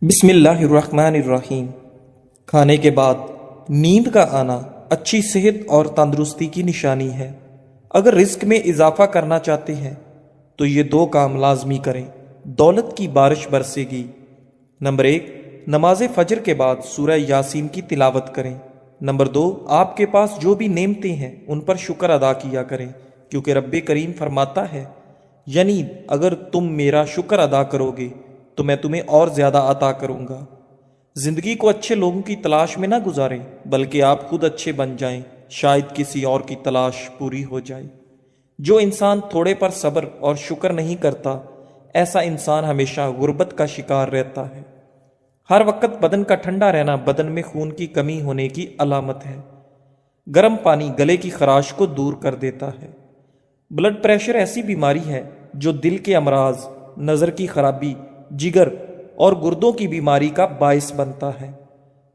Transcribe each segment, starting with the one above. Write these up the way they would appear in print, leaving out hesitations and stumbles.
بسم اللہ الرحمن الرحیم۔ کھانے کے بعد نیند کا آنا اچھی صحت اور تندرستی کی نشانی ہے۔ اگر رزق میں اضافہ کرنا چاہتے ہیں تو یہ دو کام لازمی کریں، دولت کی بارش برسے گی۔ نمبر 1، نماز فجر کے بعد سورہ یاسین کی تلاوت کریں۔ نمبر 2، آپ کے پاس جو بھی نعمتیں ہیں ان پر شکر ادا کیا کریں، کیونکہ رب کریم فرماتا ہے، یعنی اگر تم میرا شکر ادا کرو گے تو میں تمہیں اور زیادہ عطا کروں گا۔ زندگی کو اچھے لوگوں کی تلاش میں نہ گزاریں، بلکہ آپ خود اچھے بن جائیں، شاید کسی اور کی تلاش پوری ہو جائے۔ جو انسان تھوڑے پر صبر اور شکر نہیں کرتا، ایسا انسان ہمیشہ غربت کا شکار رہتا ہے۔ ہر وقت بدن کا ٹھنڈا رہنا بدن میں خون کی کمی ہونے کی علامت ہے۔ گرم پانی گلے کی خراش کو دور کر دیتا ہے۔ بلڈ پریشر ایسی بیماری ہے جو دل کے امراض، نظر کی خرابی، جگر اور گردوں کی بیماری کا باعث بنتا ہے۔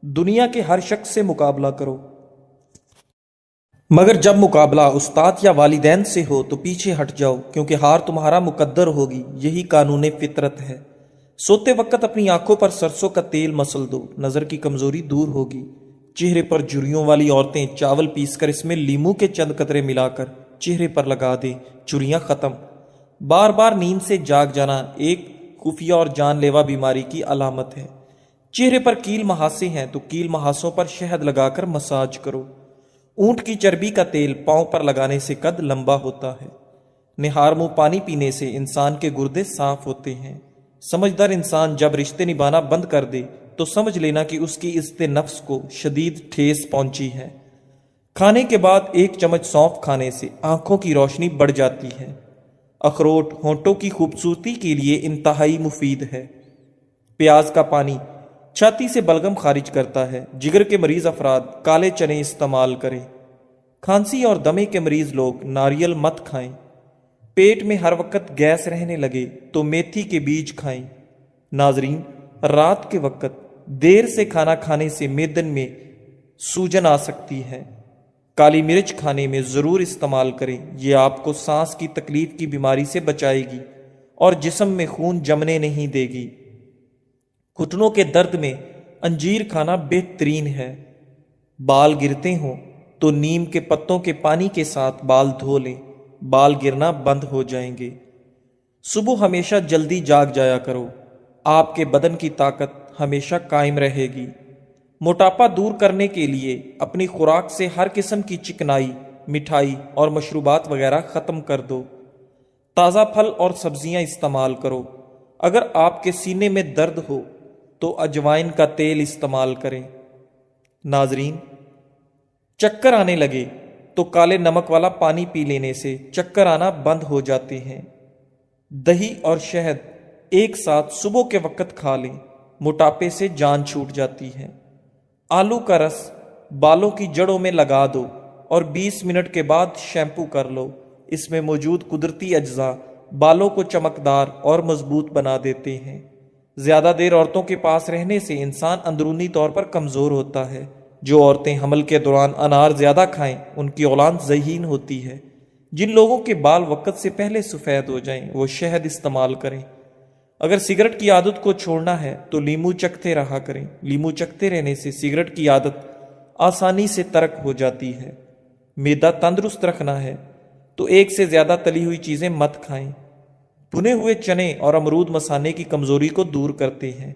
دنیا کے ہر شخص سے مقابلہ کرو، مگر جب مقابلہ استاد یا والدین سے ہو تو پیچھے ہٹ جاؤ، کیونکہ ہار تمہارا مقدر ہوگی، یہی قانون فطرت ہے۔ سوتے وقت اپنی آنکھوں پر سرسوں کا تیل مسل دو، نظر کی کمزوری دور ہوگی۔ چہرے پر جھریوں والی عورتیں چاول پیس کر اس میں لیموں کے چند قطرے ملا کر چہرے پر لگا دیں، جھریاں ختم۔ بار بار نیند سے جاگ جانا ایک خفیہ اور جان لیوا بیماری کی علامت ہے۔ چہرے پر کیل مہاسے ہیں تو کیل مہاسوں پر شہد لگا کر مساج کرو۔ اونٹ کی چربی کا تیل پاؤں پر لگانے سے قد لمبا ہوتا ہے۔ نہار منہ پانی پینے سے انسان کے گردے صاف ہوتے ہیں۔ سمجھدار انسان جب رشتے نبھانا بند کر دے تو سمجھ لینا کہ اس کی عزت نفس کو شدید ٹھیس پہنچی ہے۔ کھانے کے بعد 1 چمچ سونف کھانے سے آنکھوں کی روشنی بڑھ جاتی ہے۔ اخروٹ ہونٹوں کی خوبصورتی کے لیے انتہائی مفید ہے۔ پیاز کا پانی چھاتی سے بلغم خارج کرتا ہے۔ جگر کے مریض افراد کالے چنے استعمال کریں۔ کھانسی اور دمے کے مریض لوگ ناریل مت کھائیں۔ پیٹ میں ہر وقت گیس رہنے لگے تو میتھی کے بیج کھائیں۔ ناظرین، رات کے وقت دیر سے کھانا کھانے سے معدے میں سوجن آ سکتی ہے۔ کالی مرچ کھانے میں ضرور استعمال کریں، یہ آپ کو سانس کی تکلیف کی بیماری سے بچائے گی اور جسم میں خون جمنے نہیں دے گی۔ گھٹنوں کے درد میں انجیر کھانا بہترین ہے۔ بال گرتے ہوں تو نیم کے پتوں کے پانی کے ساتھ بال دھو لیں، بال گرنا بند ہو جائیں گے۔ صبح ہمیشہ جلدی جاگ جایا کرو، آپ کے بدن کی طاقت ہمیشہ قائم رہے گی۔ موٹاپا دور کرنے کے لیے اپنی خوراک سے ہر قسم کی چکنائی، مٹھائی اور مشروبات وغیرہ ختم کر دو۔ تازہ پھل اور سبزیاں استعمال کرو۔ اگر آپ کے سینے میں درد ہو تو اجوائن کا تیل استعمال کریں۔ ناظرین، چکر آنے لگے تو کالے نمک والا پانی پی لینے سے چکر آنا بند ہو جاتے ہیں۔ دہی اور شہد ایک ساتھ صبح کے وقت کھا لیں، موٹاپے سے جان چھوٹ جاتی ہے۔ آلو کا رس بالوں کی جڑوں میں لگا دو اور 20 منٹ کے بعد شیمپو کر لو۔ اس میں موجود قدرتی اجزاء بالوں کو چمکدار اور مضبوط بنا دیتے ہیں۔ زیادہ دیر عورتوں کے پاس رہنے سے انسان اندرونی طور پر کمزور ہوتا ہے۔ جو عورتیں حمل کے دوران انار زیادہ کھائیں ان کی اولاد ذہین ہوتی ہے۔ جن لوگوں کے بال وقت سے پہلے سفید ہو جائیں وہ شہد استعمال کریں۔ اگر سگریٹ کی عادت کو چھوڑنا ہے تو لیمو چکھتے رہا کریں۔ لیمو چکھتے رہنے سے سگریٹ کی عادت آسانی سے ترک ہو جاتی ہے۔ معدہ تندرست رکھنا ہے تو 1 سے زیادہ تلی ہوئی چیزیں مت کھائیں۔ بھنے ہوئے چنے اور امرود مثانے کی کمزوری کو دور کرتے ہیں۔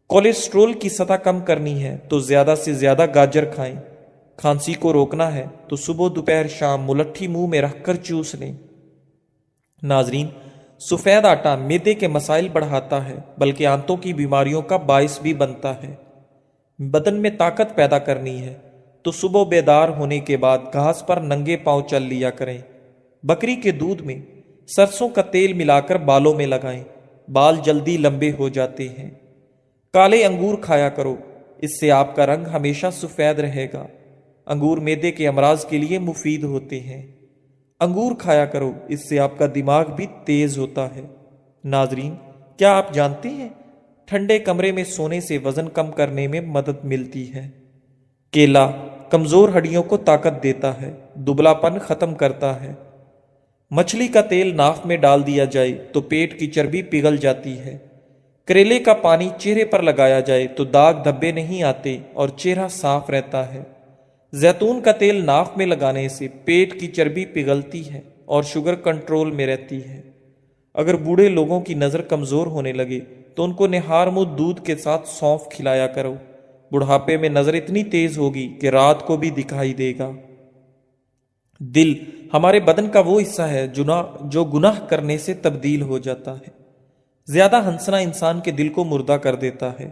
کولیسٹرول کی سطح کم کرنی ہے تو زیادہ سے زیادہ گاجر کھائیں۔ کھانسی کو روکنا ہے تو صبح دوپہر شام ملٹھی منہ میں رکھ کر چوس لیں۔ ناظرین، سفید آٹا معدے کے مسائل بڑھاتا ہے بلکہ آنتوں کی بیماریوں کا باعث بھی بنتا ہے۔ بدن میں طاقت پیدا کرنی ہے تو صبح بیدار ہونے کے بعد گھاس پر ننگے پاؤں چل لیا کریں۔ بکری کے دودھ میں سرسوں کا تیل ملا کر بالوں میں لگائیں، بال جلدی لمبے ہو جاتے ہیں۔ کالے انگور کھایا کرو، اس سے آپ کا رنگ ہمیشہ سفید رہے گا۔ انگور معدے کے امراض کے لیے مفید ہوتے ہیں۔ انگور کھایا کرو، اس سے آپ کا دماغ بھی تیز ہوتا ہے۔ ناظرین، کیا آپ جانتے ہیں ٹھنڈے کمرے میں سونے سے وزن کم کرنے میں مدد ملتی ہے؟ کیلا کمزور ہڈیوں کو طاقت دیتا ہے، دبلا پن ختم کرتا ہے۔ مچھلی کا تیل ناک میں ڈال دیا جائے تو پیٹ کی چربی پگھل جاتی ہے۔ کریلے کا پانی چہرے پر لگایا جائے تو داغ دھبے نہیں آتے اور چہرہ صاف رہتا ہے۔ زیتون کا تیل ناک میں لگانے سے پیٹ کی چربی پگھلتی ہے اور شوگر کنٹرول میں رہتی ہے۔ اگر بوڑھے لوگوں کی نظر کمزور ہونے لگے تو ان کو نہار منہ دودھ کے ساتھ سونف کھلایا کرو۔ بڑھاپے میں نظر اتنی تیز ہوگی کہ رات کو بھی دکھائی دے گا۔ دل ہمارے بدن کا وہ حصہ ہے جو گناہ کرنے سے تبدیل ہو جاتا ہے۔ زیادہ ہنسنا انسان کے دل کو مردہ کر دیتا ہے۔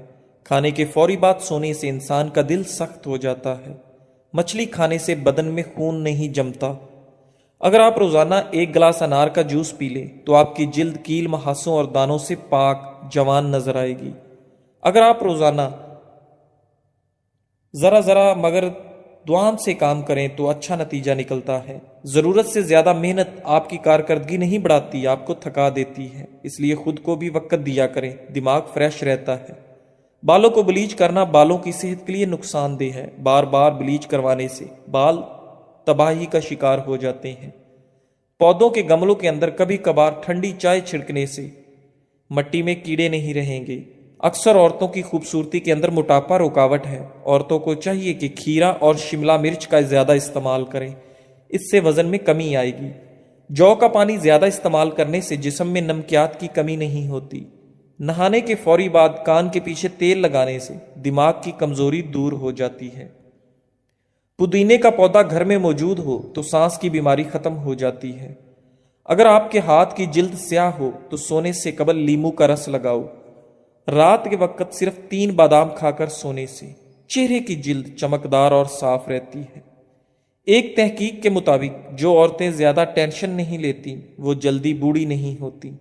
کھانے کے فوری بعد سونے سے انسان کا دل سخت ہو جاتا ہے۔ مچھلی کھانے سے بدن میں خون نہیں جمتا۔ اگر آپ روزانہ 1 گلاس انار کا جوس پی لیں تو آپ کی جلد کیل مہاسوں اور دانوں سے پاک جوان نظر آئے گی۔ اگر آپ روزانہ ذرا مگر دوام سے کام کریں تو اچھا نتیجہ نکلتا ہے۔ ضرورت سے زیادہ محنت آپ کی کارکردگی نہیں بڑھاتی، آپ کو تھکا دیتی ہے۔ اس لیے خود کو بھی وقت دیا کریں، دماغ فریش رہتا ہے۔ بالوں کو بلیچ کرنا بالوں کی صحت کے لیے نقصان دہ ہے۔ بار بار بلیچ کروانے سے بال تباہی کا شکار ہو جاتے ہیں۔ پودوں کے گملوں کے اندر کبھی کبھار ٹھنڈی چائے چھڑکنے سے مٹی میں کیڑے نہیں رہیں گے۔ اکثر عورتوں کی خوبصورتی کے اندر موٹاپا رکاوٹ ہے۔ عورتوں کو چاہیے کہ کھیرا اور شملہ مرچ کا زیادہ استعمال کریں، اس سے وزن میں کمی آئے گی۔ جو کا پانی زیادہ استعمال کرنے سے جسم میں نمکیات کی کمی نہیں ہوتی۔ نہانے کے فوری بعد کان کے پیچھے تیل لگانے سے دماغ کی کمزوری دور ہو جاتی ہے۔ پودینے کا پودا گھر میں موجود ہو تو سانس کی بیماری ختم ہو جاتی ہے۔ اگر آپ کے ہاتھ کی جلد سیاہ ہو تو سونے سے قبل لیمو کا رس لگاؤ۔ رات کے وقت صرف 3 بادام کھا کر سونے سے چہرے کی جلد چمکدار اور صاف رہتی ہے۔ ایک تحقیق کے مطابق جو عورتیں زیادہ ٹینشن نہیں لیتی وہ جلدی بوڑھی نہیں ہوتی۔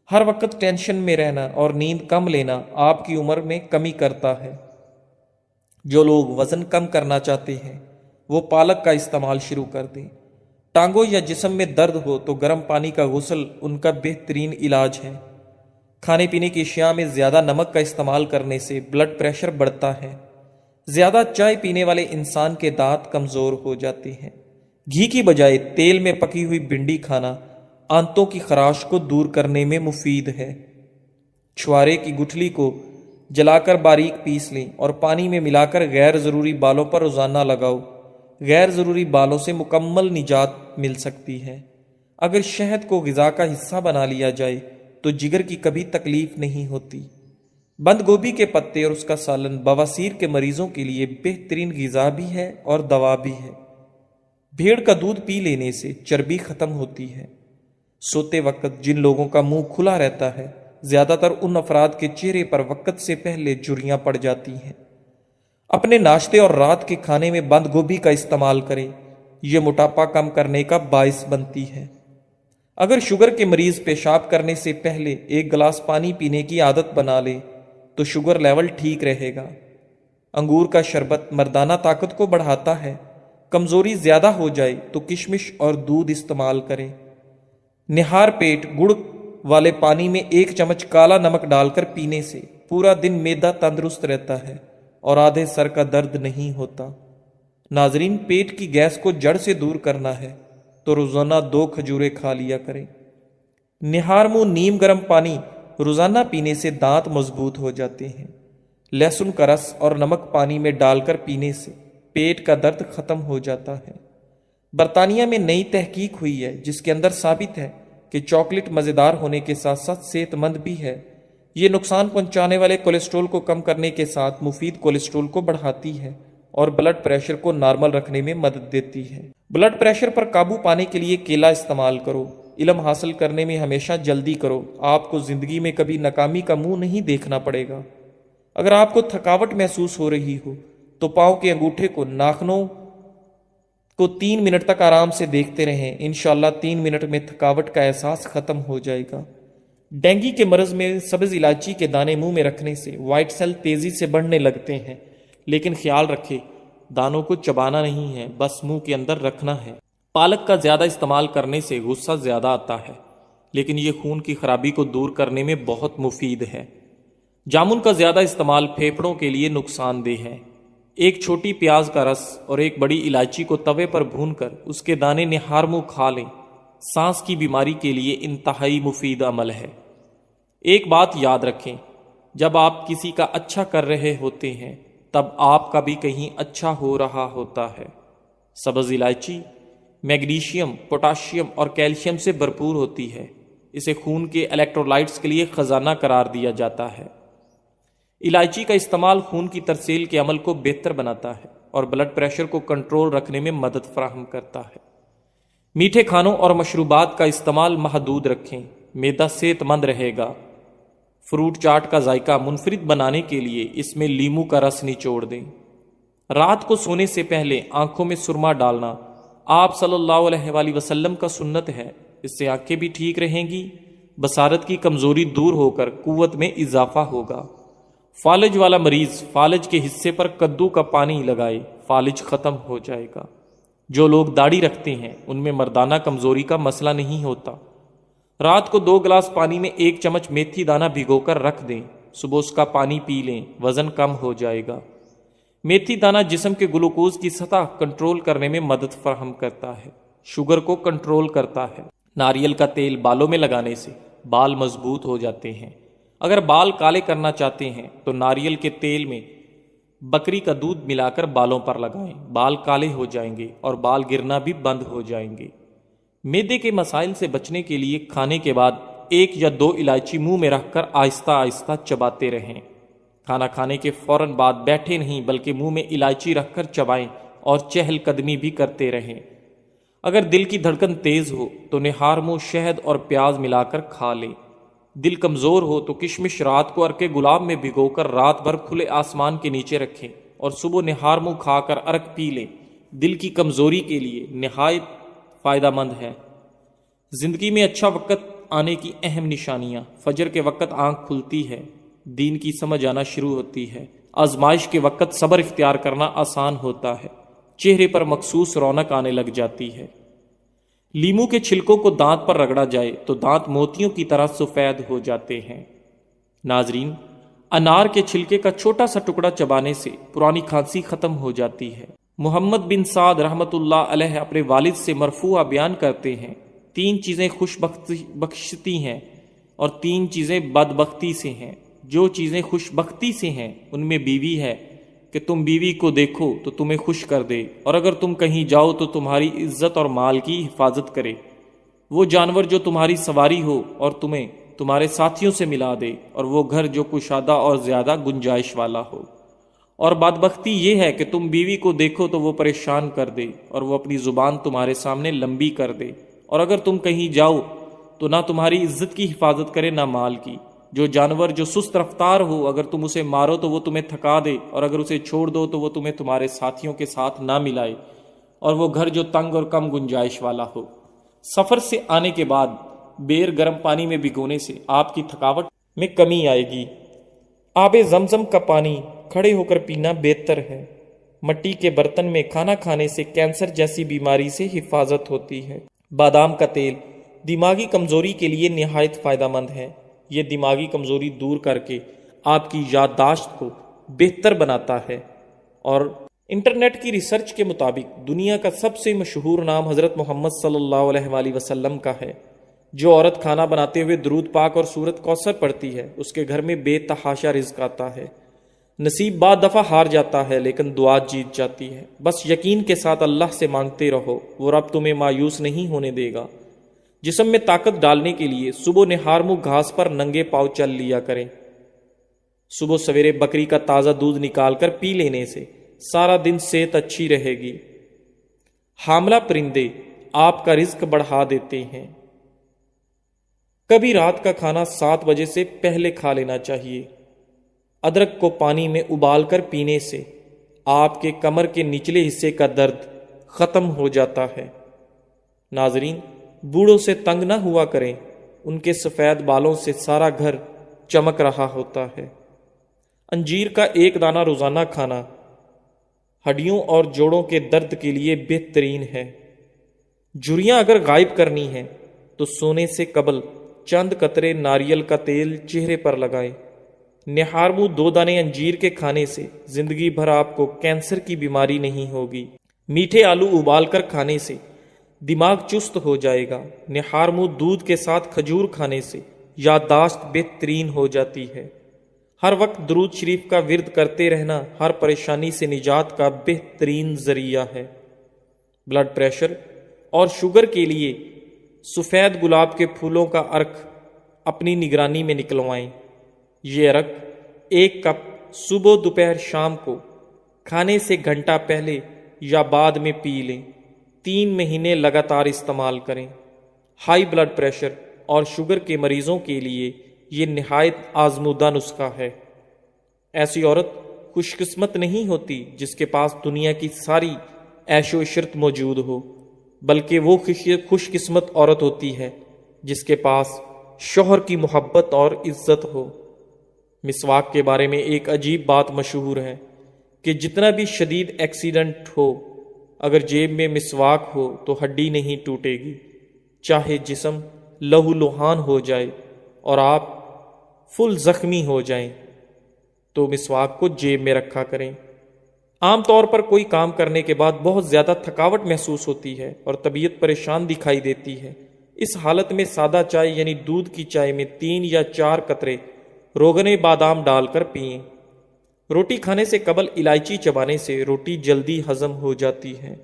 ہر وقت ٹینشن میں رہنا اور نیند کم لینا آپ کی عمر میں کمی کرتا ہے۔ جو لوگ وزن کم کرنا چاہتے ہیں وہ پالک کا استعمال شروع کر دیں۔ ٹانگوں یا جسم میں درد ہو تو گرم پانی کا غسل ان کا بہترین علاج ہے۔ کھانے پینے کی اشیاء میں زیادہ نمک کا استعمال کرنے سے بلڈ پریشر بڑھتا ہے۔ زیادہ چائے پینے والے انسان کے دانت کمزور ہو جاتے ہیں۔ گھی کی بجائے تیل میں پکی ہوئی بھنڈی کھانا آنتوں کی خراش کو دور کرنے میں مفید ہے۔ چھوارے کی گٹھلی کو جلا کر باریک پیس لیں اور پانی میں ملا کر غیر ضروری بالوں پر روزانہ لگاؤ۔ غیر ضروری بالوں سے مکمل نجات مل سکتی ہے۔ اگر شہد کو غذا کا حصہ بنا لیا جائے تو جگر کی کبھی تکلیف نہیں ہوتی۔ بند گوبھی کے پتے اور اس کا سالن بواسیر کے مریضوں کے لیے بہترین غذا بھی ہے اور دوا بھی ہے۔ بھیڑ کا دودھ پی لینے سے چربی ختم ہوتی ہے۔ سوتے وقت جن لوگوں کا منہ کھلا رہتا ہے زیادہ تر ان افراد کے چہرے پر وقت سے پہلے جھریاں پڑ جاتی ہیں۔ اپنے ناشتے اور رات کے کھانے میں بند گوبھی کا استعمال کریں، یہ موٹاپا کم کرنے کا باعث بنتی ہے۔ اگر شوگر کے مریض پیشاب کرنے سے پہلے 1 گلاس پانی پینے کی عادت بنا لے تو شوگر لیول ٹھیک رہے گا۔ انگور کا شربت مردانہ طاقت کو بڑھاتا ہے۔ کمزوری زیادہ ہو جائے تو کشمش اور دودھ استعمال کریں۔ نہار پیٹ گڑ والے پانی میں 1 چمچ کالا نمک ڈال کر پینے سے پورا دن معدہ تندرست رہتا ہے اور آدھے سر کا درد نہیں ہوتا۔ ناظرین، پیٹ کی گیس کو جڑ سے دور کرنا ہے تو روزانہ 2 کھجوریں کھا لیا کریں۔ نہار منہ نیم گرم پانی روزانہ پینے سے دانت مضبوط ہو جاتے ہیں۔ لہسن کا رس اور نمک پانی میں ڈال کر پینے سے پیٹ کا درد ختم ہو جاتا ہے۔ برطانیہ میں نئی تحقیق ہوئی ہے جس کے اندر ثابت ہے کہ چاکلیٹ مزیدار ہونے کے ساتھ ساتھ صحت مند بھی ہے۔ یہ نقصان پہنچانے والے کولیسٹرول کو کم کرنے کے ساتھ مفید کولیسٹرول کو بڑھاتی ہے اور بلڈ پریشر کو نارمل رکھنے میں مدد دیتی ہے۔ بلڈ پریشر پر قابو پانے کے لیے کیلا استعمال کرو۔ علم حاصل کرنے میں ہمیشہ جلدی کرو، آپ کو زندگی میں کبھی ناکامی کا منہ نہیں دیکھنا پڑے گا۔ اگر آپ کو تھکاوٹ محسوس ہو رہی ہو تو پاؤں کے انگوٹھے کو ناخنوں کو 3 منٹ تک آرام سے دیکھتے رہیں۔ انشاءاللہ 3 منٹ میں تھکاوٹ کا احساس ختم ہو جائے گا۔ ڈینگی کے مرض میں سبز الائچی کے دانے منہ میں رکھنے سے وائٹ سیل تیزی سے بڑھنے لگتے ہیں، لیکن خیال رکھیں دانوں کو چبانا نہیں ہے، بس منہ کے اندر رکھنا ہے۔ پالک کا زیادہ استعمال کرنے سے غصہ زیادہ آتا ہے، لیکن یہ خون کی خرابی کو دور کرنے میں بہت مفید ہے۔ جامن کا زیادہ استعمال پھیپھڑوں کے لیے نقصان دہ ہے۔ 1 چھوٹی پیاز کا رس اور 1 بڑی الائچی کو توے پر بھون کر اس کے دانے نہار منہ کھا لیں، سانس کی بیماری کے لیے انتہائی مفید عمل ہے۔ ایک بات یاد رکھیں، جب آپ کسی کا اچھا کر رہے ہوتے ہیں تب آپ کا بھی کہیں اچھا ہو رہا ہوتا ہے۔ سبز الائچی میگنیشیم، پوٹاشیم اور کیلشیم سے بھرپور ہوتی ہے۔ اسے خون کے الیکٹرولائٹس کے لیے خزانہ قرار دیا جاتا ہے۔ الائچی کا استعمال خون کی ترسیل کے عمل کو بہتر بناتا ہے اور بلڈ پریشر کو کنٹرول رکھنے میں مدد فراہم کرتا ہے۔ میٹھے کھانوں اور مشروبات کا استعمال محدود رکھیں، معدہ صحت مند رہے گا۔ فروٹ چاٹ کا ذائقہ منفرد بنانے کے لیے اس میں لیموں کا رس نچوڑ دیں۔ رات کو سونے سے پہلے آنکھوں میں سرما ڈالنا آپ صلی اللہ علیہ وآلہ وسلم کا سنت ہے۔ اس سے آنکھیں بھی ٹھیک رہیں گی، بصارت کی کمزوری دور ہو کر قوت میں اضافہ ہوگا۔ فالج والا مریض فالج کے حصے پر کدو کا پانی لگائے، فالج ختم ہو جائے گا۔ جو لوگ داڑھی رکھتے ہیں ان میں مردانہ کمزوری کا مسئلہ نہیں ہوتا۔ رات کو 2 گلاس پانی میں 1 چمچ میتھی دانہ بھگو کر رکھ دیں، صبح اس کا پانی پی لیں، وزن کم ہو جائے گا۔ میتھی دانہ جسم کے گلوکوز کی سطح کنٹرول کرنے میں مدد فراہم کرتا ہے، شوگر کو کنٹرول کرتا ہے۔ ناریل کا تیل بالوں میں لگانے سے بال مضبوط ہو جاتے ہیں۔ اگر بال کالے کرنا چاہتے ہیں تو ناریل کے تیل میں بکری کا دودھ ملا کر بالوں پر لگائیں، بال کالے ہو جائیں گے اور بال گرنا بھی بند ہو جائیں گے۔ معدے کے مسائل سے بچنے کے لیے کھانے کے بعد 1 یا 2 الائچی منہ میں رکھ کر آہستہ آہستہ چباتے رہیں۔ کھانا کھانے کے فوراً بعد بیٹھے نہیں بلکہ منہ میں الائچی رکھ کر چبائیں اور چہل قدمی بھی کرتے رہیں۔ اگر دل کی دھڑکن تیز ہو تو نہار منہ شہد اور پیاز ملا کر کھا لیں۔ دل کمزور ہو تو کشمش رات کو عرق گلاب میں بھگو کر رات بھر کھلے آسمان کے نیچے رکھیں اور صبح نہار منہ کھا کر عرق پی لیں۔ دل کی کمزوری کے لیے نہایت فائدہ مند ہے۔ زندگی میں اچھا وقت آنے کی اہم نشانیاں: فجر کے وقت آنکھ کھلتی ہے، دین کی سمجھ آنا شروع ہوتی ہے، آزمائش کے وقت صبر اختیار کرنا آسان ہوتا ہے، چہرے پر مخصوص رونق آنے لگ جاتی ہے۔ لیموں کے چھلکوں کو دانت پر رگڑا جائے تو دانت موتیوں کی طرح سفید ہو جاتے ہیں۔ ناظرین، انار کے چھلکے کا چھوٹا سا ٹکڑا چبانے سے پرانی کھانسی ختم ہو جاتی ہے۔ محمد بن سعد رحمۃ اللہ علیہ اپنے والد سے مرفوعہ بیان کرتے ہیں، 3 چیزیں خوش بخشتی ہیں اور 3 چیزیں بدبختی سے ہیں۔ جو چیزیں خوش بختی سے ہیں ان میں بیوی ہے کہ تم بیوی کو دیکھو تو تمہیں خوش کر دے، اور اگر تم کہیں جاؤ تو تمہاری عزت اور مال کی حفاظت کرے، وہ جانور جو تمہاری سواری ہو اور تمہیں تمہارے ساتھیوں سے ملا دے، اور وہ گھر جو کشادہ اور زیادہ گنجائش والا ہو۔ اور بدبختی یہ ہے کہ تم بیوی کو دیکھو تو وہ پریشان کر دے اور وہ اپنی زبان تمہارے سامنے لمبی کر دے، اور اگر تم کہیں جاؤ تو نہ تمہاری عزت کی حفاظت کرے نہ مال کی۔ جو جانور جو سست رفتار ہو، اگر تم اسے مارو تو وہ تمہیں تھکا دے، اور اگر اسے چھوڑ دو تو وہ تمہیں تمہارے ساتھیوں کے ساتھ نہ ملائے، اور وہ گھر جو تنگ اور کم گنجائش والا ہو۔ سفر سے آنے کے بعد بیر گرم پانی میں بھگونے سے آپ کی تھکاوٹ میں کمی آئے گی۔ آب زمزم کا پانی کھڑے ہو کر پینا بہتر ہے۔ مٹی کے برتن میں کھانا کھانے سے کینسر جیسی بیماری سے حفاظت ہوتی ہے۔ بادام کا تیل دماغی کمزوری کے لیے نہایت فائدہ مند ہے۔ یہ دماغی کمزوری دور کر کے آپ کی یادداشت کو بہتر بناتا ہے، اور انٹرنیٹ کی ریسرچ کے مطابق دنیا کا سب سے مشہور نام حضرت محمد صلی اللہ علیہ وآلہ وسلم کا ہے۔ جو عورت کھانا بناتے ہوئے درود پاک اور سورت کوثر پڑھتی ہے اس کے گھر میں بے تحاشا رزق آتا ہے۔ نصیب بعد دفعہ ہار جاتا ہے لیکن دعا جیت جاتی ہے۔ بس یقین کے ساتھ اللہ سے مانگتے رہو، وہ رب تمہیں مایوس نہیں ہونے دے گا۔ جسم میں طاقت ڈالنے کے لیے صبح نہار منہ گھاس پر ننگے پاؤں چل لیا کریں۔ صبح سویرے بکری کا تازہ دودھ نکال کر پی لینے سے سارا دن صحت اچھی رہے گی۔ حاملہ پرندے آپ کا رزق بڑھا دیتے ہیں۔ کبھی رات کا کھانا 7 بجے سے پہلے کھا لینا چاہیے۔ ادرک کو پانی میں ابال کر پینے سے آپ کے کمر کے نچلے حصے کا درد ختم ہو جاتا ہے۔ ناظرین، بوڑھوں سے تنگ نہ ہوا کریں، ان کے سفید بالوں سے سارا گھر چمک رہا ہوتا ہے۔ انجیر کا 1 دانہ روزانہ کھانا ہڈیوں اور جوڑوں کے درد کے لیے بہترین ہے۔ جھریاں اگر غائب کرنی ہیں تو سونے سے قبل چند قطرے ناریل کا تیل چہرے پر لگائیں۔ نہار منہ 2 دانے انجیر کے کھانے سے زندگی بھر آپ کو کینسر کی بیماری نہیں ہوگی۔ میٹھے آلو ابال کر کھانے سے دماغ چست ہو جائے گا۔ نہار منہ دودھ کے ساتھ کھجور کھانے سے یادداشت بہترین ہو جاتی ہے۔ ہر وقت درود شریف کا ورد کرتے رہنا ہر پریشانی سے نجات کا بہترین ذریعہ ہے۔ بلڈ پریشر اور شوگر کے لیے سفید گلاب کے پھولوں کا عرق اپنی نگرانی میں نکلوائیں۔ یہ عرق 1 کپ صبح دوپہر شام کو کھانے سے گھنٹہ پہلے یا بعد میں پی لیں۔ 3 مہینے لگاتار استعمال کریں۔ ہائی بلڈ پریشر اور شوگر کے مریضوں کے لیے یہ نہایت آزمودہ نسخہ ہے۔ ایسی عورت خوش قسمت نہیں ہوتی جس کے پاس دنیا کی ساری عیش و عشرت موجود ہو، بلکہ وہ خوش قسمت عورت ہوتی ہے جس کے پاس شوہر کی محبت اور عزت ہو۔ مسواک کے بارے میں ایک عجیب بات مشہور ہے کہ جتنا بھی شدید ایکسیڈنٹ ہو، اگر جیب میں مسواک ہو تو ہڈی نہیں ٹوٹے گی، چاہے جسم لہو لہان ہو جائے اور آپ فل زخمی ہو جائیں تو مسواک کو جیب میں رکھا کریں۔ عام طور پر کوئی کام کرنے کے بعد بہت زیادہ تھکاوٹ محسوس ہوتی ہے اور طبیعت پریشان دکھائی دیتی ہے۔ اس حالت میں سادہ چائے یعنی دودھ کی چائے میں 3 یا 4 قطرے روغن بادام ڈال کر پئیں۔ روٹی کھانے سے قبل الائچی چبانے سے روٹی جلدی ہضم ہو جاتی ہے۔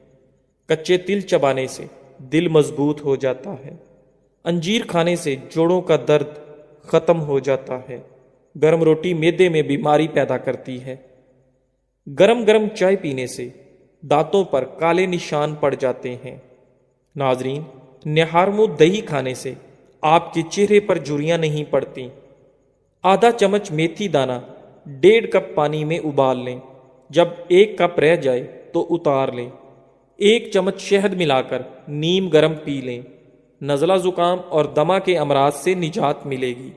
کچے تل چبانے سے دل مضبوط ہو جاتا ہے۔ انجیر کھانے سے جوڑوں کا درد ختم ہو جاتا ہے۔ گرم روٹی معدے میں بیماری پیدا کرتی ہے۔ گرم گرم چائے پینے سے دانتوں پر کالے نشان پڑ جاتے ہیں۔ ناظرین، نہارمو دہی کھانے سے آپ کے چہرے پر جھریاں نہیں پڑتی۔ آدھا چمچ میتھی دانہ 1.5 کپ پانی میں ابال لیں۔ جب 1 کپ رہ جائے تو اتار لیں۔ 1 چمچ شہد ملا کر نیم گرم پی لیں۔ نزلہ زکام اور دمہ کے امراض سے نجات ملے گی۔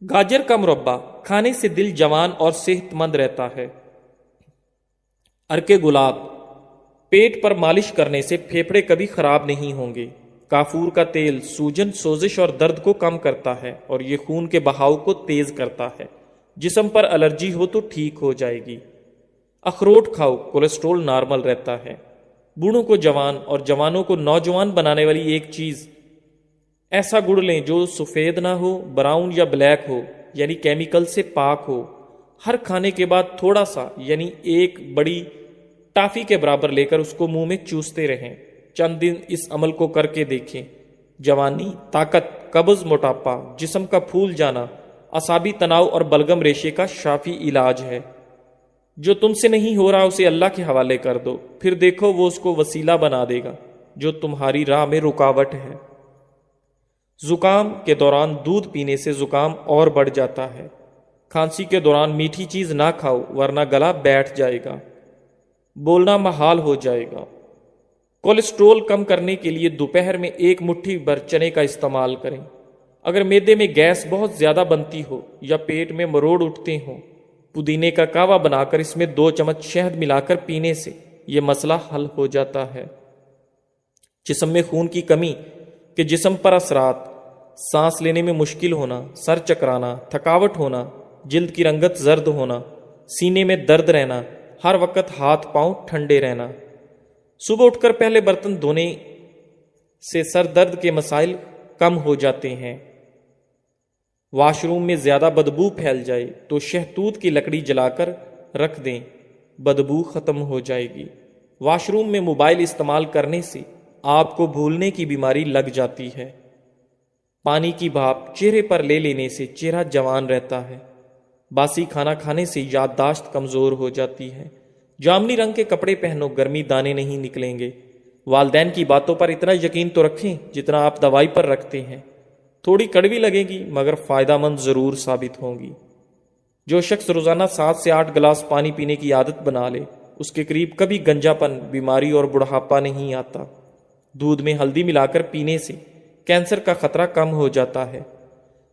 گاجر کا مربع کھانے سے دل جوان اور صحت مند رہتا ہے۔ عرق گلاب پیٹ پر مالش کرنے سے پھیپھڑے کبھی خراب نہیں ہوں گے۔ کافور کا تیل سوجن، سوزش اور درد کو کم کرتا ہے اور یہ خون کے بہاؤ کو تیز کرتا ہے۔ جسم پر الرجی ہو تو ٹھیک ہو جائے گی۔ اخروٹ کھاؤ، کولیسٹرول نارمل رہتا ہے۔ بوڑھوں کو جوان اور جوانوں کو نوجوان بنانے والی ایک چیز، ایسا گڑ لیں جو سفید نہ ہو، براؤن یا بلیک ہو، یعنی کیمیکل سے پاک ہو۔ ہر کھانے کے بعد تھوڑا سا یعنی 1 بڑی ٹافی کے برابر لے کر اس کو منہ میں چوستے رہیں۔ چند دن اس عمل کو کر کے دیکھیں۔ جوانی، طاقت، قبض، موٹاپا، جسم کا پھول جانا، اعصابی تناؤ اور بلغم ریشے کا شافی علاج ہے۔ جو تم سے نہیں ہو رہا اسے اللہ کے حوالے کر دو، پھر دیکھو وہ اس کو وسیلہ بنا دے گا جو تمہاری راہ میں رکاوٹ ہے۔ زکام کے دوران دودھ پینے سے زکام اور بڑھ جاتا ہے۔ کھانسی کے دوران میٹھی چیز نہ کھاؤ ورنہ گلا بیٹھ جائے گا، بولنا محال ہو جائے گا۔ کولیسٹرول کم کرنے کے لیے دوپہر میں 1 مٹھی بھر چنے کا استعمال کریں۔ اگر معدے میں گیس بہت زیادہ بنتی ہو یا پیٹ میں مروڑ اٹھتے ہوں، پودینے کا کہوہ بنا کر اس میں 2 چمچ شہد ملا کر پینے سے یہ مسئلہ حل ہو جاتا ہے۔ جسم میں خون کی کمی کے جسم پر اثرات، سانس لینے میں مشکل ہونا، سر چکرانا، تھکاوٹ ہونا، جلد کی رنگت زرد ہونا، سینے میں درد رہنا، ہر وقت ہاتھ پاؤں ٹھنڈے رہنا۔ صبح اٹھ کر پہلے برتن دھونے سے سر درد کے مسائل کم ہو جاتے ہیں۔ واش روم میں زیادہ بدبو پھیل جائے تو شہتوت کی لکڑی جلا کر رکھ دیں، بدبو ختم ہو جائے گی۔ واش روم میں موبائل استعمال کرنے سے آپ کو بھولنے کی بیماری لگ جاتی ہے۔ پانی کی بھاپ چہرے پر لے لینے سے چہرہ جوان رہتا ہے۔ باسی کھانا کھانے سے یادداشت کمزور ہو جاتی ہے۔ جامنی رنگ کے کپڑے پہنو، گرمی دانے نہیں نکلیں گے۔ والدین کی باتوں پر اتنا یقین تو رکھیں جتنا آپ دوائی پر رکھتے ہیں۔ تھوڑی کڑوی لگے گی مگر فائدہ مند ضرور ثابت ہوں گی۔ جو شخص روزانہ 7 سے 8 گلاس پانی پینے کی عادت بنا لے اس کے قریب کبھی گنجا پن، بیماری اور بڑھاپا نہیں آتا۔ دودھ میں ہلدی ملا کر پینے سے کینسر کا خطرہ کم ہو جاتا ہے۔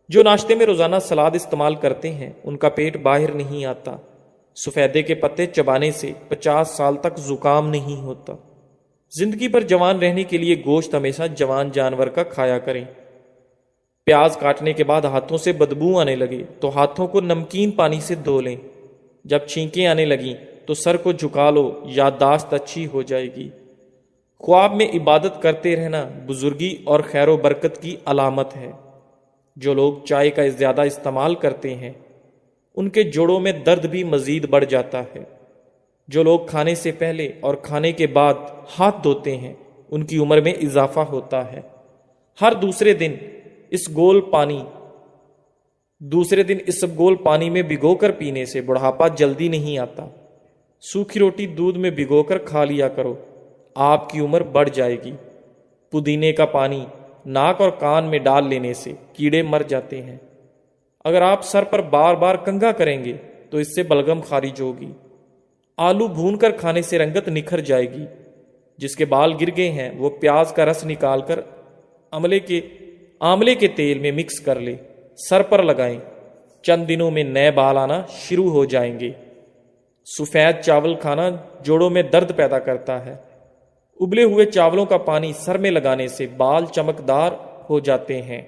جو ناشتے میں روزانہ سلاد استعمال کرتے ہیں ان کا پیٹ باہر نہیں آتا۔ سفیدے کے پتے چبانے سے 50 سال تک زکام نہیں ہوتا۔ زندگی بھر جوان رہنے کے لیے گوشت ہمیشہ جوان جانور کا کھایا کریں۔ پیاز کاٹنے کے بعد ہاتھوں سے بدبو آنے لگے تو ہاتھوں کو نمکین پانی سے دھو لیں۔ جب چھینکیں آنے لگیں تو سر کو جھکا لو، یادداشت اچھی ہو جائے گی۔ خواب میں عبادت کرتے رہنا بزرگی اور خیر و برکت کی علامت ہے۔ جو لوگ چائے کا زیادہ استعمال کرتے ہیں ان کے جوڑوں میں درد بھی مزید بڑھ جاتا ہے۔ جو لوگ کھانے سے پہلے اور کھانے کے بعد ہاتھ دھوتے ہیں ان کی عمر میں اضافہ ہوتا ہے۔ ہر دوسرے دن اس گول پانی میں بھگو کر پینے سے بڑھاپا جلدی نہیں آتا۔ سوکھی روٹی دودھ میں بھگو کر کھا لیا کرو، آپ کی عمر بڑھ جائے گی۔ پودینے کا پانی ناک اور کان میں ڈال لینے سے کیڑے مر جاتے ہیں۔ اگر آپ سر پر بار بار کنگھا کریں گے تو اس سے بلغم خارج ہوگی۔ آلو بھون کر کھانے سے رنگت نکھر جائے گی۔ جس کے بال گر گئے ہیں وہ پیاز کا رس نکال کر آملے کے تیل میں مکس کر لے، سر پر لگائیں، چند دنوں میں نئے بال آنا شروع ہو جائیں گے۔ سفید چاول کھانا جوڑوں میں درد پیدا کرتا ہے۔ ابلے ہوئے چاولوں کا پانی سر میں لگانے سے بال چمکدار ہو جاتے ہیں۔